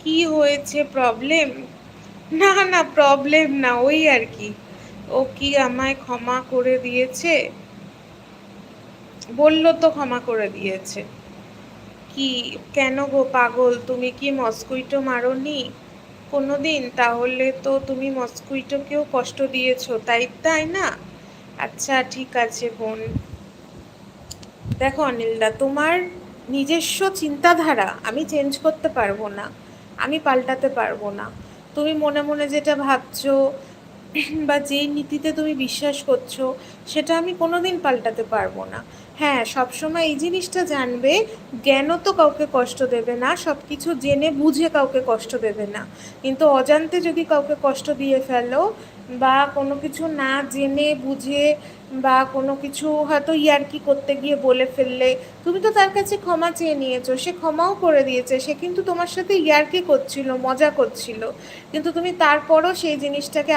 কি হয়েছে, প্রবলেম? না না, প্রবলেম না, ওই আর কি। ও কি আমায় ক্ষমা করে দিয়েছে, বললো তো ক্ষমা করে দিয়েছে। কি, কেন গো পাগল, তুমি কি মস্কুইটো মারোনি কোনোদিন? তাহলে তো তুমি মস্কুইটোকেও কষ্ট দিয়েছো, তাই না? আচ্ছা ঠিক আছে বোন। দেখো অনিলদা, তোমার নিজস্ব চিন্তাধারা আমি চেঞ্জ করতে পারবো না, আমি পাল্টাতে পারবো না। তুমি মনে মনে যেটা ভাবছো বা যেই নীতিতে তুমি বিশ্বাস করছো, সেটা আমি কোনোদিন পাল্টাতে পারবো না। হ্যাঁ, সবসময় এই জিনিসটা জানবে, জ্ঞানও তো কাউকে কষ্ট দেবে না, সব কিছু জেনে বুঝে কাউকে কষ্ট দেবে না। কিন্তু অজান্তে যদি কাউকে কষ্ট দিয়ে ফেলো, বা কোনো কিছু না জেনে বুঝে, বা কোনো কিছু হয়তো ইয়ার্কি করতে গিয়ে বলে ফেললে, তুমি তো তার কাছে ক্ষমা চেয়ে নিয়েছো, সে ক্ষমাও করে দিয়েছে, সে কিন্তু তোমার সাথে ইয়ার্কি করছিল, মজা করছিল, কিন্তু তুমি তারপরও সেই জিনিসটাকে